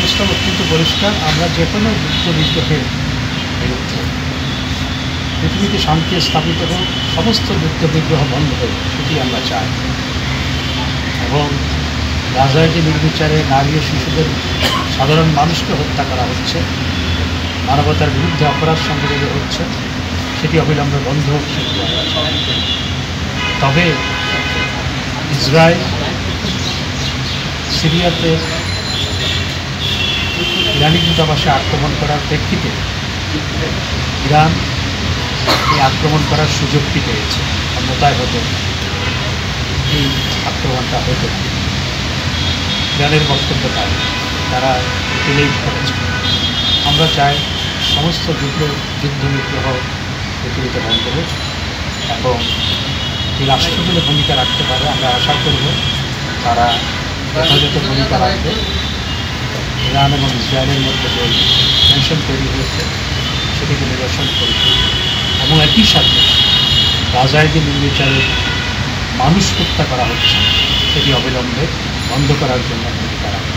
অবস্থা অত্যন্ত পরিষ্কার। আমরা যে কোনো যুদ্ধ বিগ্রহের বিরুদ্ধে। পৃথিবীতে শান্তি স্থাপিত হোক, সমস্ত যুদ্ধ বিগ্রহ বন্ধ হোক, সেটি আমরা চাই। এবং গাজায় যে নির্বিচারে নারী ও শিশুদের সাধারণ মানুষকে হত্যা করা হচ্ছে, মানবতার বিরুদ্ধে অপরাধ সংঘটিত হচ্ছে, সেটি অবিলম্বে বন্ধ হোক, সেটি আমরা চাই। তবে ইসরায়েল সিরিয়াতে ইরানি দূতাবাসে আক্রমণ করার প্রেক্ষিতে ইরান এই আক্রমণ করার সুযোগটি পেয়েছে। অন্যথায় হতো এই আক্রমণটা হতো না। ইরানের বক্তব্য তাই, তারা ডিলেই করেছে। আমরা চাই সমস্ত যুদ্ধ বিগ্রহ পৃথিবীতে বন্ধ হোক এবং এই রাষ্ট্রগুলো ভূমিকা রাখতে পারে। আমরা আশা করব তারা যথাযথ ভূমিকা রাখবে। ইরান এবং ইসরায়েলের মধ্যে যে টেনশন তৈরি হয়েছে সেটিকে নিরসন করবে এবং একই সাথে গাজায় যে নির্বিচারে মানুষ হত্যা করা হচ্ছে সেটি অবিলম্বে বন্ধ করার জন্য ভূমিকা রাখবে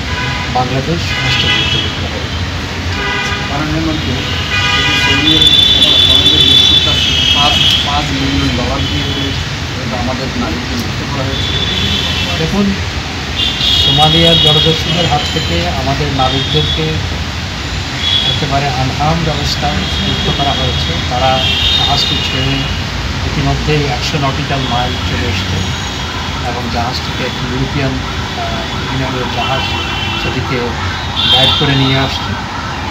বাংলাদেশ সমস্ত যুদ্ধ বিগ্রহ। মাননীয় মন্ত্রী, আমাদের দেশের কাছে $5 মিলিয়ন দিয়ে আমাদের নারীকে মুক্ত করা হয়েছে। দেখুন, সোমালিয়ার জলদস্যুদের হাত থেকে আমাদের নাবিকদেরকে একেবারে আনহার্মড অবস্থায় মুক্ত করা হয়েছে। তারা জাহাজটি ছেড়ে ইতিমধ্যেই 100 নটিক্যাল মাইল চলে এসছে এবং জাহাজটিকে একটি ইউরোপিয়ান ইউনিয়নের জাহাজ সেটিকে গাইড করে নিয়ে আসছে।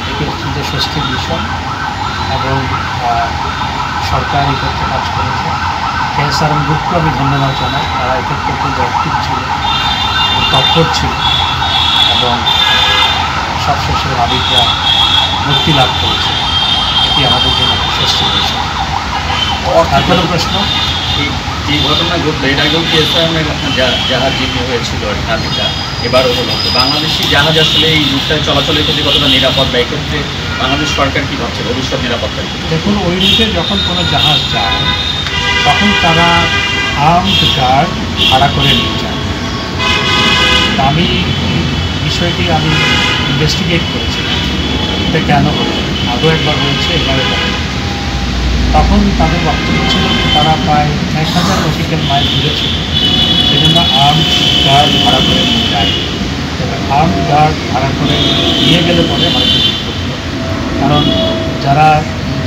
এটি অত্যন্ত স্বস্তির বিষয় এবং সরকার এই ক্ষেত্রে কাজ করেছে। KSRM গ্রুপকে আমি ধন্যবাদ জানাই। তারা এক্ষেত্রে অত্যন্ত অ্যাক্টিভ ছিল, তৎপর ছিল এবং সবশেষে নাবিকরা মুক্তি লাভ করেছে। এটি আমাদের জন্য একটি স্বস্তির বিষয়। আর কোনো প্রশ্ন? এই ঘটনা ঘটলো, এর আগেও KSRM-এর জাহাজ জিম্মি হয়েছিল নাবিকরা, এবারও হলো। তো বাংলাদেশি জাহাজ আসলে এই রুটটায় চলাচলের ক্ষেত্রে কতটা নিরাপদ, বা এক্ষেত্রে বাংলাদেশ সরকার কী ভাবছে ভবিষ্যৎ নিরাপত্তার ক্ষেত্রে? দেখুন, ওই রুটে যখন কোনো জাহাজ যায় তখন তারা আর্মড গার্ড ভাড়া করে নিয়ে যায়। আমি বিষয়টি ইনভেস্টিগেট করেছি, এটা কেন হলো। আরও একবার হয়েছে, এবারে তখন তাদের বক্তব্য ছিল যে তারা প্রায় 1000 নটিক্যাল মাইল দূরে ছিল, সেজন্য আর্মড গার্ড ভাড়া করে নিয়ে যায়। তবে আর্মড গার্ড ভাড়া করে নিয়ে গেলে পরে হয়তো বিপদ হলো, কারণ যারা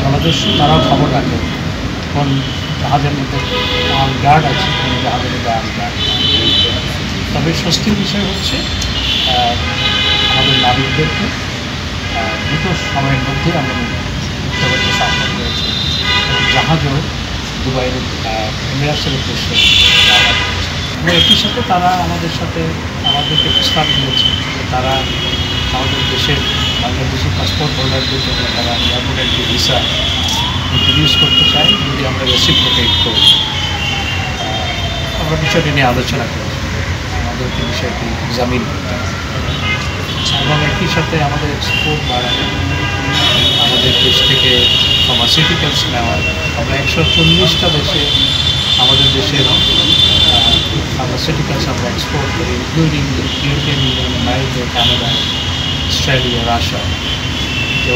জলদস্যু তারাও খবর রাখে কোন জাহাজের মধ্যে আর্মড গার্ড আছে, কোন জাহাজের মধ্যে আর্মড গার্ড। তবে স্বস্তির বিষয় হচ্ছে আমাদের নাবিকদেরকে দ্রুত সময়ের মধ্যে আমরা মুক্ত করতে সক্ষম হয়েছি এবং জাহাজও দুবাইয়ের এমিরেটসের উদ্দেশ্যে যাওয়া করছে। এবং একই সাথে তারা আমাদেরকে প্রস্তাব দিয়েছে যে তারা আমাদের দেশের বাংলাদেশি পাসপোর্ট হোল্ডারদের জন্য তারা এয়ারপোর্ট একটি ভিসা ইন্ট্রোডিউস করতে চাই যদি আমরা রেসিপ্রোকেট করি। আমরা বিষয়টি নিয়ে আলোচনা করেছি, আমাদেরকে বিষয়টি এক্সামিন করতে হবে এবং একই সাথে আমাদের এক্সপোর্ট বাড়ানো, আমাদের দেশ থেকে ফার্মাসিউটিক্যালস নেওয়া। আমরা 140টা দেশে আমাদের দেশের ফার্মাসিউটিক্যালস আমরা এক্সপোর্ট করি, including European union, America, Canada, Australia, Russia. তো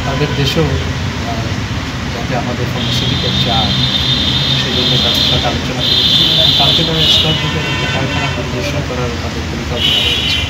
তাদের দেশেও যাতে আমাদের ফার্মাসিউটিক্যাল যায় সেই জন্য তাদের সাথে আলোচনা করেছি। কালকে তারা স্টক থেকে কারখানা পরিদর্শন করার তাদের পরিকল্পনা রয়েছে।